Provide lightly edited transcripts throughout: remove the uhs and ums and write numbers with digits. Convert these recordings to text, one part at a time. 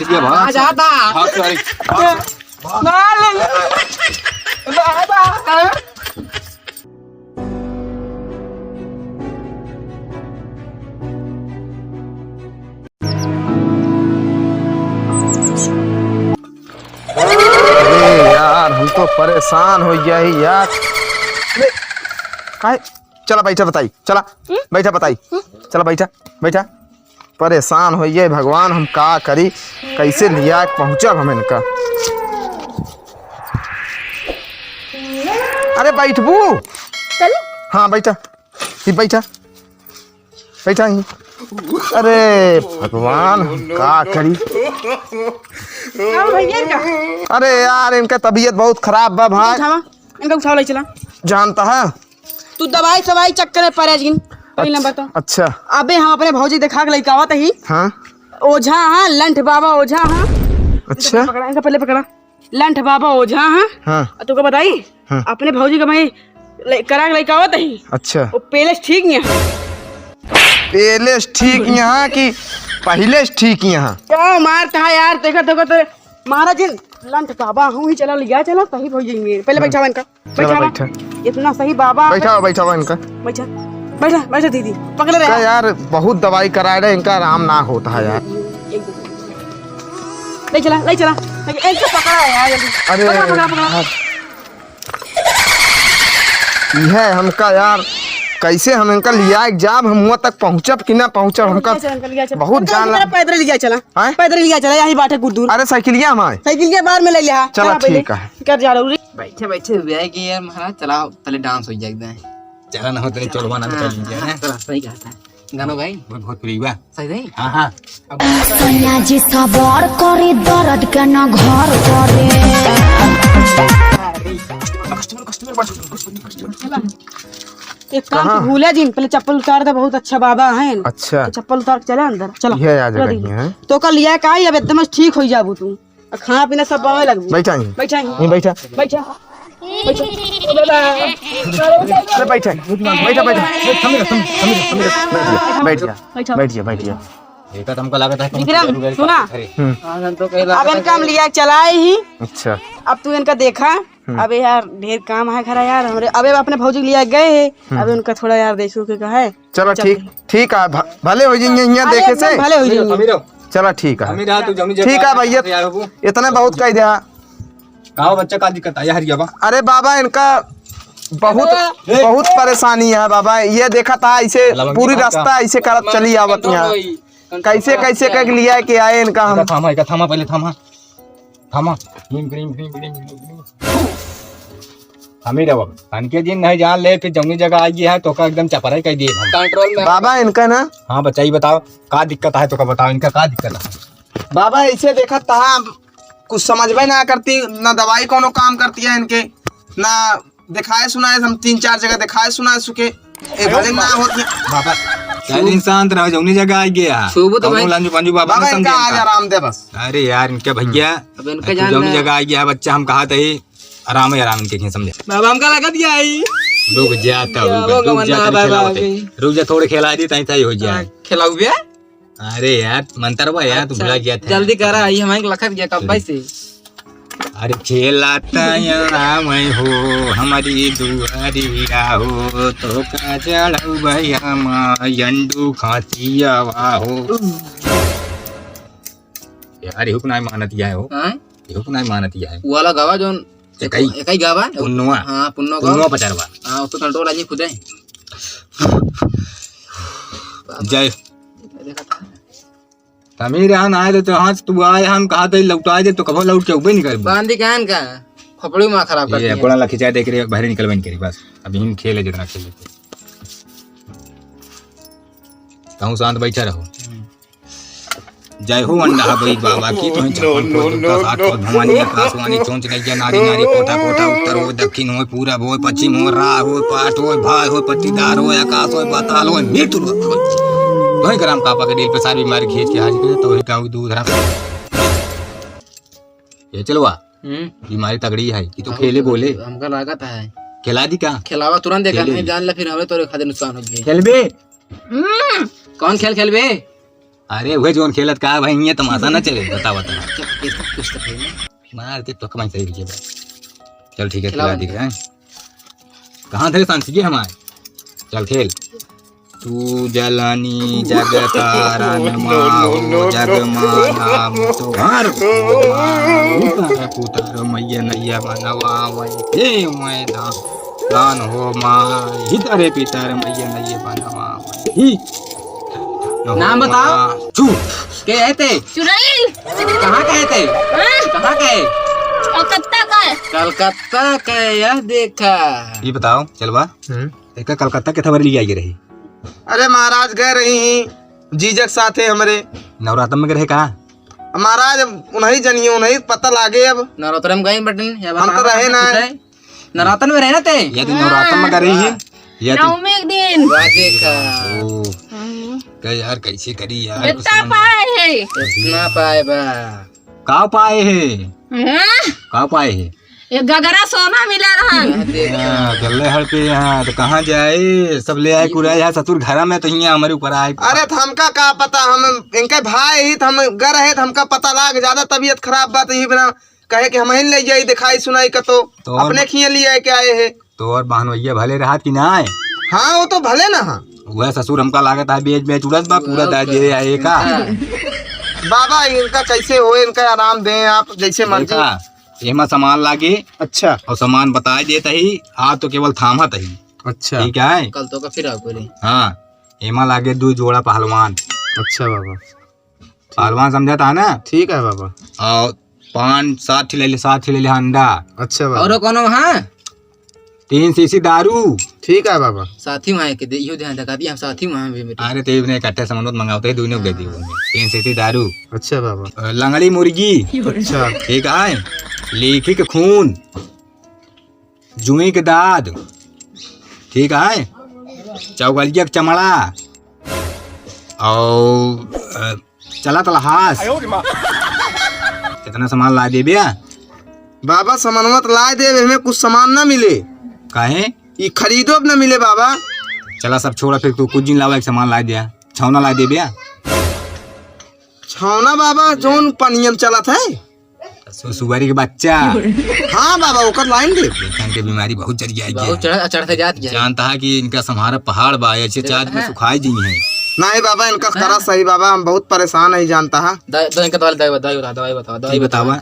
दिया भाग जाता भाग सॉरी अरे यार हम तो परेशान हो गया ही यार। काय चला बैठा बताई, चला बैठा बताई, चला बैठा बैठा। परेशान हो गए भगवान, हम का करी, कैसे लिया पहुंचा हम इनका। अरे बैठबू, चल हाँ बैठा ही बैठा बैठा ही। अरे भगवान हम का करी। भैया का अरे यार इनका तबीयत बहुत खराब बा भाई। उठावा इनका उठाव ले चला। जानता है तू दवाई सवाई चक्कर में पड़े जिन पहले नंबर तो। अच्छा अबे हम अपने भौजी दिखा के लइका आवत ही। हाँ ओझा हाँ लंठ बाबा ओझा हाँ। अच्छा पकड़ा इनका पहले पकड़ा। लंठ बाबा ओझा हाँ। हाँ तू को बताई हाँ। अपने भौजी का मैं करा के लइका आवत ही। अच्छा वो पहले ठीक नहीं है। पहले ठीक यहाँ की पहले ठीक यहाँ। क्या मारता है यार, देखो देखो तो महाराज जी लंठ बाबा हूँ ही चला लिया चला सही भौजी पहले बैठा इनका चला बैठा बैठा इतना सही बाबा बैठा बैठा इनका बैठा बैठा बैठा दीदी पकड़ क्या रहे यार बहुत दवाई कराए रहे, इनका आराम ना होता है यार। ले चला ले चला एक पकड़ा है यार जल्दी। अरे पकड़ा, पकड़ा, पकड़ा। यार, यह हमका यार कैसे हम इनका लिया एग्जाम हम वहाँ तक पहुँचब कि ना पहुँचब हमका बहुत जान चला पैदल लिया चला हैं? पैदल लिया चला यही बाटे कुछ दूर अरे साइकिलिया हमारे साइकिल के बाहर में ले लिया चला ठीक है। कर जा रहा हूँ बैठे बैठे ब्याह की यार महाराज चलाओ पहले डांस हो जाएगा चला ना हो तो चलो बना कर लीजिए ना चला सही कहता है गानो भाई बहुत प्रिय बा सही नहीं हां हां सैया जी सवार करे दर्द के न घर करे। एक काम तो भूले जी पहले चप्पल उतार दे बहुत अच्छा बाबा है अच्छा तो चप्पल उतार के चला अंदर चला यह आ जाएगा है तो कल लिया का अब एकदम ठीक हो जाबू तू खाना पीना सब बनावे लगबू बैठा ही बैठा यहीं बैठा बैठा अरे बैठा बैठा बैठा बैठ जा बैठ जा बैठ जा। एक हमको लगा था विक्रम सुना तो कहला अब इनका हम लिया चलाए ही अच्छा अब तू इनका देखा। अबे यार ढेर काम है खरा यार हमरे अबे अपने भौजी लिया गए है अबे उनका थोड़ा यार देखो के है। चलो ठीक ठीक है भले हो जाएंगे यहाँ देखे से भले हो जाएंगे चलो ठीक है अमीर तू जमनी ठीक है भैया इतने बहुत कह दिया। कहा बच्चा का दिक्कत है हरिया बा अरे बाबा इनका बहुत बहुत परेशानी है बाबा, ये देखा था ऐसे पूरी रास्ता ऐसे करत चली आवत यहाँ कैसे कैसे कर लिया है कि आए इनका हम। थामा का थामा पहले थामा थामा क्रीम क्रीम क्रीम क्रीम हमी रहो अनके दिन नहीं जान ले फिर जमनी जगह आई है तो का एकदम चपराई कह दिए कंट्रोल में बाबा इनका ना हाँ बच्चा ही बताओ का दिक्कत है तो का बताओ इनका का दिक्कत है। बाबा ऐसे देखा था कुछ समझ में ना करती ना दवाई कोनो काम करती है इनके ना दिखाए सुनाए हम 3-4 जगह दिखाए सुनाए सुके भले ना होती बाबा क्या इंसान तरह जमनी जगह आई गया सुबह तो भाई लांजू पंजू बाबा बाबा ने इनका आज समझे आराम दे बस। अरे यार इनके भैया अब इनका जान जमनी जगह आई गया बच्चा हम कहा था आराम है आराम इनके समझे बाबा हमका लगा दिया आई रुक जाता रुक जा थोड़े खिला दी ताई हो जाए खिलाऊ बे अरे यार मंतर बा यार तू भुला गया था जल्दी करा आई हमारे लखत गया कब से। अरे खेलाता यहाँ मैं हो हमारी दुआरिया हो तो का चढ़ऊ भैया यंडू खातिया हो यार हुक नहीं मानतिया है हो हुक नहीं मानतिया है वाला गावा जो एकई गावा पुन्नुआ हां पुन्नो पुन्नुआ पचरवा हां उसको कंट्रोल आजी खुद है जय तमीर यहाँ आए तो हाँ तू आए हम कहा था लौटा दे तो कभी लौट के उबे निकल बांधी कहन का फपड़ी में खराब कर ये कोड़ा लखी चाय देख रही बाहर निकल बन करी बस अभी हम खेले जितना खेल लेते कहूँ शांत बैठा रहो जय हो अंडा भाई बाबा की तो भवानी आकाशवाणी चोंच नैया नारी नारी कोठा कोठा उत्तर हो दक्षिण हो पूरब हो पश्चिम हो राह हो पाठ हो भाई हो पट्टीदार हो आकाश हो पाताल हो मृत्यु हो वही कराम कापा के दिल पे सारी बीमारी खींच के हाजिर करे तो गाँव दूध ये चलवा बीमारी तगड़ी है कि तो खेले बोले हमका लागत है खिला दी क्या खिलावा तुरंत देखा नहीं जान ले फिर हमें तो खाते नुकसान हो गया खेलबे कौन खेल खेलबे अरे वह जोन खेलत का भाई ये तमाशा ना चले बता मार दे तो कमाई सही लीजिए चल ठीक है खिला दिख रहा है कहाँ थे सांसी हमारे चल खेल तू जलानी जग तारन माहो जग माना तुहार पुत्र मैया नैया बनवा वही हे मैदा दान हो माँ हितरे पितर मैया नैया बनवा वही नाम बताओ चुप के है ते चुड़ैल कहाँ के है ते कहाँ के है? कलकत्ता का है। कलकत्ता का यह देखा ये बताओ चलवा एक कलकत्ता के खबर लिया रही अरे महाराज गए रही जीजक साथे हमरे नवरात्र में रहे कहा महाराज उन्हीं जनिए उन्हीं पता लागे अब नवरात्र में गए बटन हम तो रहे ना नवरात्र में रहे ना ते यदि नवरात्र में रही है यदि नवमी एक दिन वाह देखा क्या यार कैसे करी यार कुछ इतना समझ पाए है इतना पाए बा का पाए है हाँ? का पाए है ये गगरा सोना मिला रहा चल हड़ पे यहाँ तो कहाँ जाए सब ले आए कुराए यहाँ ससुर घर में तो यहाँ हमारे ऊपर आए अरे तो हमका का पता हम इनके भाई ही तो हम गए रहे तो हमका पता लाग ज्यादा तबीयत खराब बात ही बिना कहे कि हम ही ले जाई दिखाई सुनाई का तो अपने खिए लिए के आए है तो और बहन भैया भले रहा कि ना आए हाँ वो तो भले ना हाँ वह ससुर हमका लागत है बेच बेच उड़स बा पूरा दाज दे आए का बाबा इनका कैसे हो इनका आराम दें आप जैसे मर्जी एमा सामान लागे अच्छा और सामान बताए देता ही आप तो केवल थामत ही अच्छा ठीक है कल तो का फिर आओ बोले हाँ एमा लागे 2 जोड़ा पहलवान अच्छा बाबा पहलवान समझा था ना ठीक है बाबा और 5-7 ठिले अंडा अच्छा बाबा और कोनो हाँ 3 शीशी दारू ठीक है बाबा साथी वहाँ के इहो ध्यान रखा दिया हम साथी वहाँ भी मेरे अरे तेरे ने इकट्ठे सामान मंगाते ही दोनों दे दी 3 शीशी दारू अच्छा बाबा लंगड़ी मुर्गी अच्छा ठीक है लेखी के खून जुई के दाद ठीक है चौगलिया के चमड़ा और चला तलहास कितना सामान ला दे भैया बाबा सामानवत लाए दे हमें कुछ सामान ना मिले काहे ये खरीदो अब ना मिले बाबा चला सब छोड़ा फिर तू कुछ दिन लावा एक सामान ला दिया छौना ला दे भैया छौना बाबा जोन पनियम चला था सुअरी के बच्चा हाँ बाबा ओकर लाइन दे देखन के बीमारी बहुत चढ़ बहुत जाएगी चढ़ते जाती है जानता है कि इनका सम्हारा पहाड़ बा ऐसे चार में सुखाई जी है नहीं बाबा इनका करा सही बाबा हम बहुत परेशान है जानता है दवाई बताओ बतावा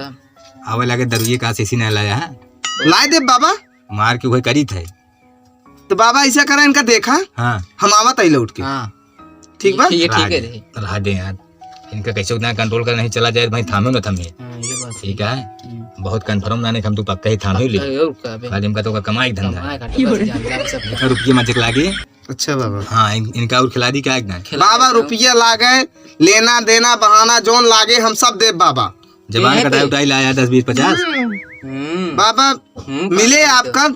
आवे लगे दरुए का शीशी नहीं लाया है लाए दे बाबा मार के वही करी थे तो बाबा ऐसा करा इनका देखा हाँ हम आवत आई लौट के हाँ ठीक बा ठीक है रे रहा दे यार इनका कैसे उतना कंट्रोल कर नहीं चला जाए भाई थामे न थमे ये बात ठीक है बहुत कंफर्म ना हम तो पक्का ही थामे ले खाली इनका तो कमाई धंधा है रुपये मजे लागे अच्छा बाबा हाँ इनका और खिला दी क्या एकदम बाबा रुपया लागे लेना देना बहाना जोन लागे हम सब दे बाबा जबान कटाई उठाई लाया 10-20-50 बाबा मिले आपका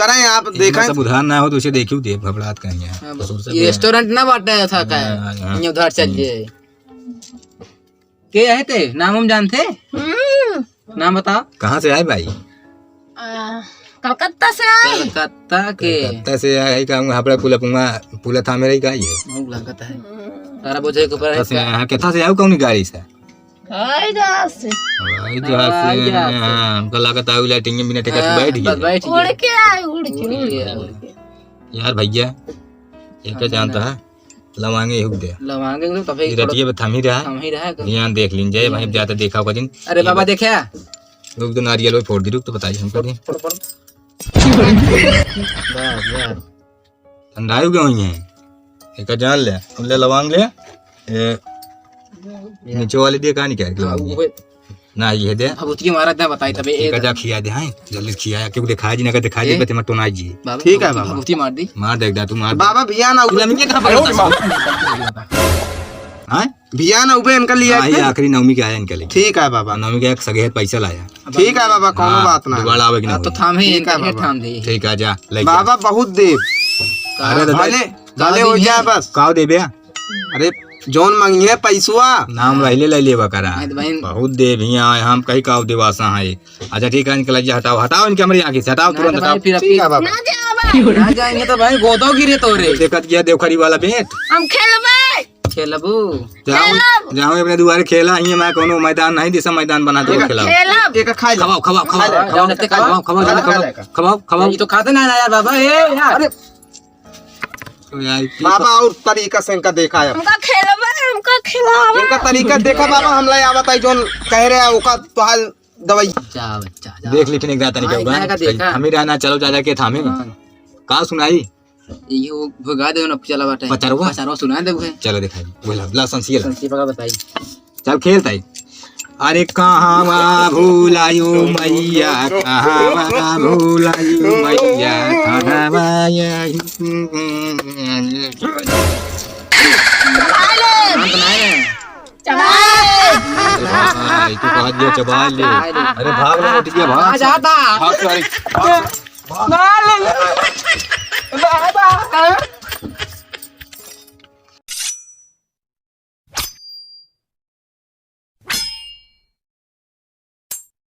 करें आप देखा सब उधार ना हो तो उसे देखियो दे घबराहट कहीं ये रेस्टोरेंट ना बांटा था का ये उधर चल जाए के है ते नाम हम जानते नाम बताओ कहाँ से आए भाई कलकत्ता से आए कलकत्ता के कलकत्ता से आए का हपड़ा पुला था मेरा ही का ये लगता है तारा बोझे के ऊपर से यहाँ कितना से आयो कौन गाड़ी से हाय जा से भाई जहाँ से हमको लागत आयो लाइटिंग बिना टिकट बैठ गया बैठ उड़ के आए उड़ के यार भैया ये क्या जानता है लवांगे हुक दे लवांगे तो तभी रतिये पे थम ही रहा हम ही रहा ध्यान देख लीजिए भाई ज्यादा देखा होगा दिन अरे बाबा देखा रुक दो नारियल वो फोड़ दी रुक तो बताइए हमको दिन ठंडा हो गया हुई है एक जान ले हम ले लवांग ले नीचे वाले दिए कहाँ निकाल के ना ये दे भगवती महाराज ने बताई तबे एक जा खिया दे हां जल्दी खिया क्यों दिखाई जी ना कर दिखाई दे मत टोना जी ठीक है बाबा भगवती मार दी मार देख दा तू मार बाबा भिया ना लम्बी कहां पकड़ता हां भिया ना उबे इनका लिया ये आखिरी नवमी के आया इनके लिए ठीक है बाबा नवमी के एक सगेत पैसा लाया ठीक है बाबा कोनो बात ना दोबारा आवे कि ना तो थाम ही ठीक है इनका बाबा। थाम दे ठीक है जा ले बाबा बहुत देव अरे दादा भले भले हो जाए बस काव दे बे अरे जोन मंगिए पैसुआ नाम रहले ले लेवा करा बहन बहुत दे भैया हम कहीं काव देवासा है अच्छा ठीक है इनके लिए हटाओ हटाओ इनके हमारी आंखें से हटाओ तुरंत हटाओ फिर ठीक है बाबा ना जा भाई ना जाएंगे तो भाई गोदो गिरे तोरे देखत गया देवखरी वाला बेट हम खेलबे खेलबू जाओ अपने दुआरे खेला ही मैं कोनो मैदान नहीं दिशा मैदान बना दो खेला खेलब एक खाई ले। खवाओ खवाओ खवाओ खा ले, खवाओ खा ले, खवाओ खवाओ खा ले, खवाओ खा ले। खवाओ खवाओ ये तो खाते ना यार बाबा ए यार यार बाबा और तरीका से इनका देखा है हमका खेलब हमका खिलावा इनका तरीका देखा बाबा हम लाई आवत है जोन कह रहे हैं ओका तो हाल दवाई जा बच्चा जा देख लिखने का तरीका हाँ, इतना का देखा। होगा हम ही रहना चलो जा के थामे का सुनाई ये वो भगा दे ना चला बाटे पचरवा? पचरवा सुना दे बुके चलो दिखाई बोला लसन सियल संसी पका बताई चल खेलता है अरे कहाँ भूलायो मैया कहाँ भूलायो मैया कहाँ माया हम बनाए ना भाई तू कहा दिया चबा ले अरे भाग ले उठ गया आ भाग जाता भाग सॉरी बाबा